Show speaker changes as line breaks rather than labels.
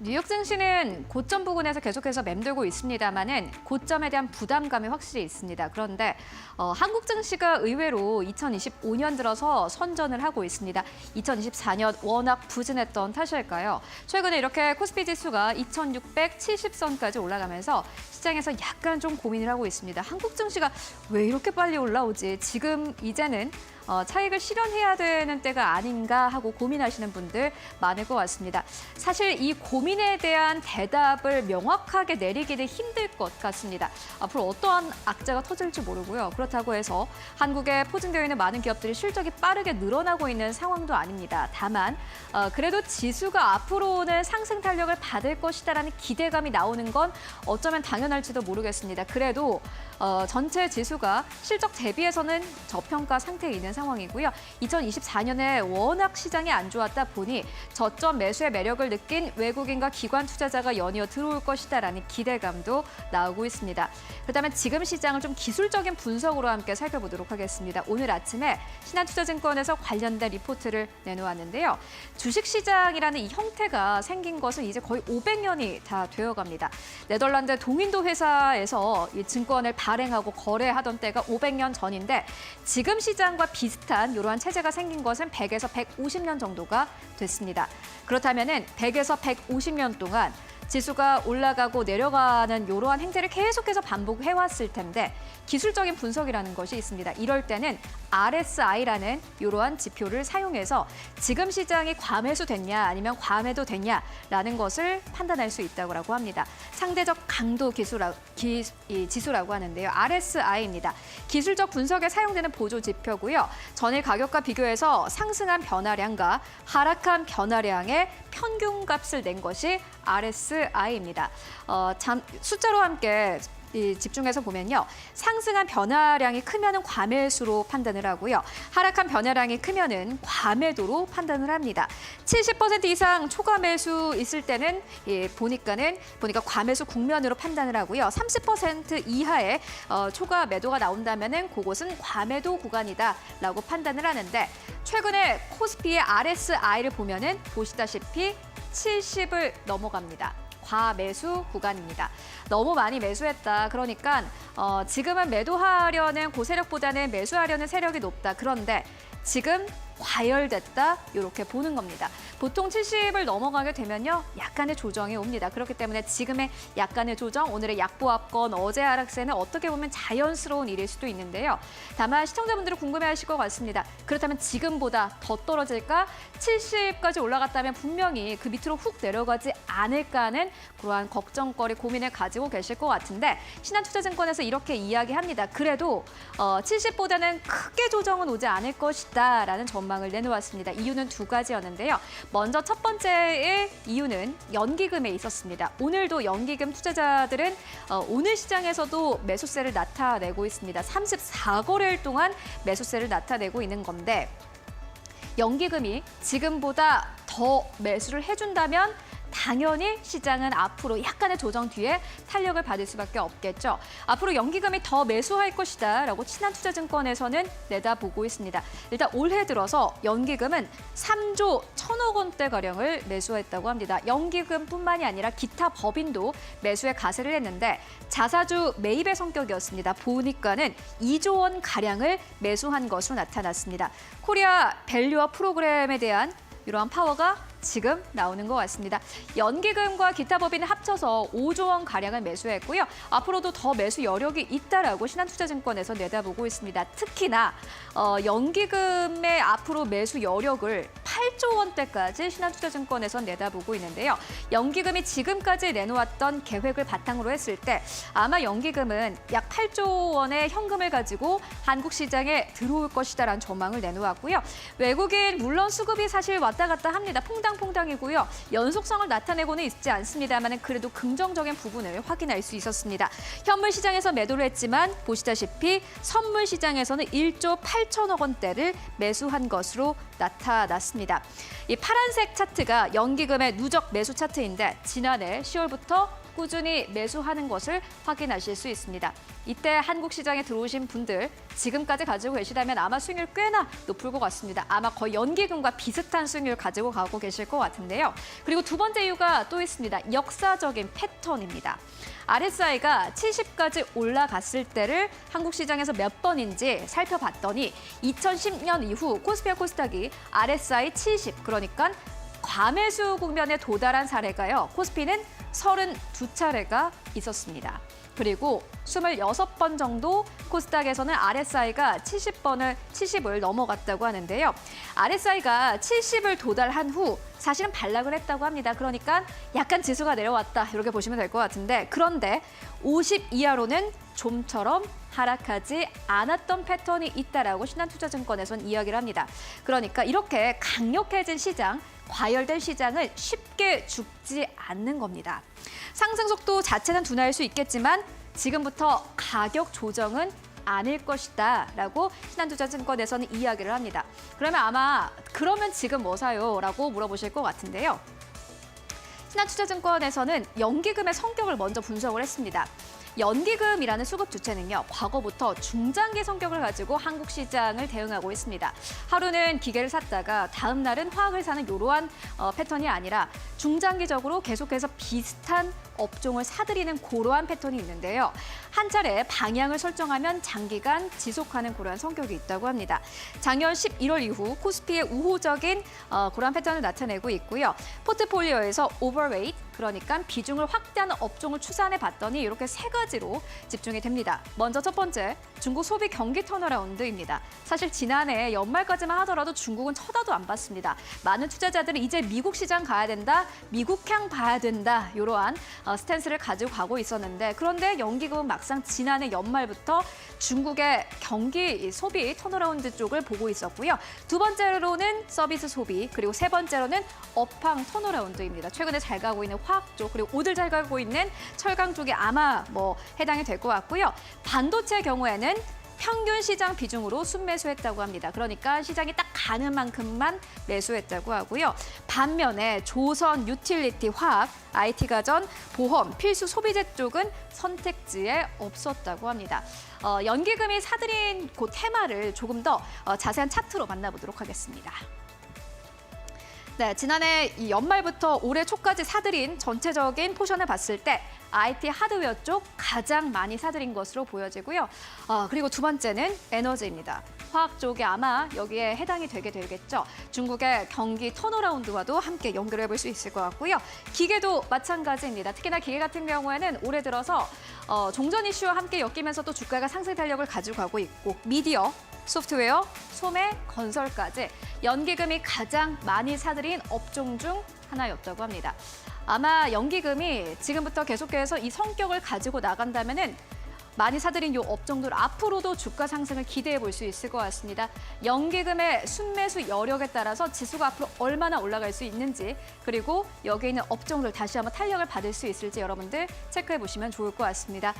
뉴욕 증시는 고점 부근에서 계속해서 맴돌고 있습니다만은 고점에 대한 부담감이 확실히 있습니다. 그런데 한국 증시가 의외로 2025년 들어서 선전을 하고 있습니다. 2024년 워낙 부진했던 탓일까요? 최근에 이렇게 코스피 지수가 2670선까지 올라가면서 시장에서 약간 좀 고민을 하고 있습니다. 한국 증시가 왜 이렇게 빨리 올라오지? 지금 이제는 차익을 실현해야 되는 때가 아닌가 하고 고민하시는 분들 많을 것 같습니다. 사실 이 고민에 대한 대답을 명확하게 내리기는 힘들 것 같습니다. 앞으로 어떠한 악재가 터질지 모르고요. 그렇다고 해서 한국에 포진되어 있는 많은 기업들이 실적이 빠르게 늘어나고 있는 상황도 아닙니다. 다만 그래도 지수가 앞으로는 상승 탄력을 받을 것이다라는 기대감이 나오는 건 어쩌면 당연할지도 모르겠습니다. 그래도 전체 지수가 실적 대비해서는 저평가 상태에 있는 상황이고요. 2024년에 워낙 시장이 안 좋았다 보니 저점 매수의 매력을 느낀 외국인과 기관 투자자가 연이어 들어올 것이다라는 기대감도 나오고 있습니다. 그렇다면 지금 시장을 좀 기술적인 분석으로 함께 살펴보도록 하겠습니다. 오늘 아침에 신한투자증권에서 관련된 리포트를 내놓았는데요. 주식시장이라는 이 형태가 생긴 것은 이제 거의 500년이 다 되어갑니다. 네덜란드 동인도 회사에서 이 증권을 발행하고 거래하던 때가 500년 전인데 지금 시장과 비슷한 이러한 체제가 생긴 것은 100에서 150년 정도가 됐습니다. 그렇다면 100에서 150년 동안 지수가 올라가고 내려가는 이러한 행태를 계속해서 반복해왔을 텐데 기술적인 분석이라는 것이 있습니다. 이럴 때는 RSI라는 이러한 지표를 사용해서 지금 시장이 과매수 됐냐 아니면 과매도 됐냐라는 것을 판단할 수 있다고 합니다. 상대적 강도 지수라고 하는데요. RSI입니다. 기술적 분석에 사용되는 보조 지표고요. 전일 가격과 비교해서 상승한 변화량과 하락한 변화량의 평균값을 낸 것이 RSI입니다. 숫자로 함께 집중해서 보면요. 상승한 변화량이 크면은 과매수로 판단을 하고요. 하락한 변화량이 크면은 과매도로 판단을 합니다. 70% 이상 초과 매수 있을 때는 보니까 과매수 국면으로 판단을 하고요. 30% 이하의 초과 매도가 나온다면은 그곳은 과매도 구간이다라고 판단을 하는데 최근에 코스피의 RSI를 보면은 보시다시피 70을 넘어갑니다. 과매수 구간입니다. 너무 많이 매수했다. 그러니까 지금은 매도하려는 고세력보다는 매수하려는 세력이 높다. 그런데 지금 과열됐다 이렇게 보는 겁니다. 보통 70을 넘어가게 되면요. 약간의 조정이 옵니다. 그렇기 때문에 지금의 약간의 조정, 오늘의 약보합권, 어제 하락세는 어떻게 보면 자연스러운 일일 수도 있는데요. 다만 시청자분들은 궁금해하실 것 같습니다. 그렇다면 지금보다 더 떨어질까? 70까지 올라갔다면 분명히 그 밑으로 훅 내려가지 않을까 하는 그러한 걱정거리, 고민을 가지고 계실 것 같은데 신한투자증권에서 이렇게 이야기합니다. 그래도 70보다는 크게 조정은 오지 않을 것이다 라는 전망을 내놓았습니다. 이유는 두 가지였는데요. 먼저 첫 번째의 이유는 연기금에 있었습니다. 오늘도 연기금 투자자들은 오늘 시장에서도 매수세를 나타내고 있습니다. 34거래일 동안 매수세를 나타내고 있는 건데 연기금이 지금보다 더 매수를 해준다면 당연히 시장은 앞으로 약간의 조정 뒤에 탄력을 받을 수밖에 없겠죠. 앞으로 연기금이 더 매수할 것이다 라고 신한투자증권에서는 내다보고 있습니다. 일단 올해 들어서 연기금은 3조 1천억 원대가량을 매수했다고 합니다. 연기금뿐만이 아니라 기타 법인도 매수에 가세를 했는데 자사주 매입의 성격이었습니다. 보니까는 2조 원가량을 매수한 것으로 나타났습니다. 코리아 밸류업 프로그램에 대한 이러한 파워가 지금 나오는 것 같습니다. 연기금과 기타 법인을 합쳐서 5조 원 가량을 매수했고요. 앞으로도 더 매수 여력이 있다라고 신한투자증권에서 내다보고 있습니다. 특히나 연기금의 앞으로 매수 여력을 8조 원대까지 신한투자증권에서 내다보고 있는데요. 연기금이 지금까지 내놓았던 계획을 바탕으로 했을 때 아마 연기금은 약 8조 원의 현금을 가지고 한국 시장에 들어올 것이다라는 전망을 내놓았고요. 외국인 물론 수급이 사실 왔다 갔다 합니다. 퐁당퐁당이고요. 연속성을 나타내고는 있지 않습니다만 그래도 긍정적인 부분을 확인할 수 있었습니다. 현물 시장에서 매도를 했지만 보시다시피 선물 시장에서는 1조 8천억 원대를 매수한 것으로 나타났습니다. 이 파란색 차트가 연기금의 누적 매수 차트인데 지난해 10월부터 꾸준히 매수하는 것을 확인하실 수 있습니다. 이때 한국 시장에 들어오신 분들 지금까지 가지고 계시다면 아마 수익률 꽤나 높을 것 같습니다. 아마 거의 연기금과 비슷한 수익률 가지고 가고 계실 것 같은데요. 그리고 두 번째 이유가 또 있습니다. 역사적인 패턴입니다. RSI가 70까지 올라갔을 때를 한국 시장에서 몇 번인지 살펴봤더니 2010년 이후 코스피와 코스닥이 RSI 70, 그러니까 과매수 국면에 도달한 사례가요. 코스피는 32차례가 있었습니다. 그리고 26번 정도 코스닥에서는 RSI가 70을 넘어갔다고 하는데요. RSI가 70을 도달한 후 사실은 반락을 했다고 합니다. 그러니까 약간 지수가 내려왔다 이렇게 보시면 될 것 같은데, 그런데 50 이하로는 좀처럼 하락하지 않았던 패턴이 있다라고 신한투자증권에서는 이야기를 합니다. 그러니까 이렇게 강력해진 시장, 과열된 시장은 쉽게 죽지 않는 겁니다. 상승 속도 자체는 둔화할 수 있겠지만 지금부터 가격 조정은 아닐 것이다 라고 신한투자증권에서는 이야기를 합니다. 그러면 아마 그러면 지금 뭐 사요? 라고 물어보실 것 같은데요. 신한투자증권에서는 연기금의 성격을 먼저 분석을 했습니다. 연기금이라는 수급 주체는요, 과거부터 중장기 성격을 가지고 한국 시장을 대응하고 있습니다. 하루는 기계를 샀다가 다음 날은 화학을 사는 이러한 패턴이 아니라 중장기적으로 계속해서 비슷한 업종을 사들이는 그러한 패턴이 있는데요. 한 차례 방향을 설정하면 장기간 지속하는 그러한 성격이 있다고 합니다. 작년 11월 이후 코스피의 우호적인 그러한 패턴을 나타내고 있고요. 포트폴리오에서 오버웨이트, 그러니까 비중을 확대하는 업종을 추산해 봤더니 이렇게 세 가지로 집중이 됩니다. 먼저 첫 번째, 중국 소비 경기 턴어라운드입니다. 사실 지난해 연말까지만 하더라도 중국은 쳐다도 안 봤습니다. 많은 투자자들은 이제 미국 시장 가야 된다, 미국향 봐야 된다, 이러한 스탠스를 가지고 가고 있었는데, 그런데 연기금은 막상 지난해 연말부터 중국의 경기 소비 턴어라운드 쪽을 보고 있었고요. 두 번째로는 서비스 소비, 그리고 세 번째로는 업황 턴어라운드입니다. 최근에 잘 가고 있는 화학 쪽, 그리고 오들 잘 가고 있는 철강 쪽이 아마 해당이 될 것 같고요. 반도체 경우에는 평균 시장 비중으로 순매수했다고 합니다. 그러니까 시장이 딱 가는 만큼만 매수했다고 하고요. 반면에 조선, 유틸리티, 화학, IT 가전, 보험, 필수 소비재 쪽은 선택지에 없었다고 합니다. 연기금이 사들인 그 테마를 조금 더 자세한 차트로 만나보도록 하겠습니다. 네, 지난해 이 연말부터 올해 초까지 사들인 전체적인 포션을 봤을 때 IT 하드웨어 쪽 가장 많이 사들인 것으로 보여지고요. 그리고 두 번째는 에너지입니다. 화학 쪽이 아마 여기에 해당이 되게 되겠죠. 중국의 경기 턴어라운드와도 함께 연결해 볼 수 있을 것 같고요. 기계도 마찬가지입니다. 특히나 기계 같은 경우에는 올해 들어서 종전 이슈와 함께 엮이면서 또 주가가 상승 탄력을 가지고 가고 있고, 미디어, 소프트웨어, 소매, 건설까지 연기금이 가장 많이 사들인 업종 중 하나였다고 합니다. 아마 연기금이 지금부터 계속해서 이 성격을 가지고 나간다면은 많이 사들인 이 업종들 앞으로도 주가 상승을 기대해 볼 수 있을 것 같습니다. 연기금의 순매수 여력에 따라서 지수가 앞으로 얼마나 올라갈 수 있는지, 그리고 여기 있는 업종들 다시 한번 탄력을 받을 수 있을지 여러분들 체크해 보시면 좋을 것 같습니다.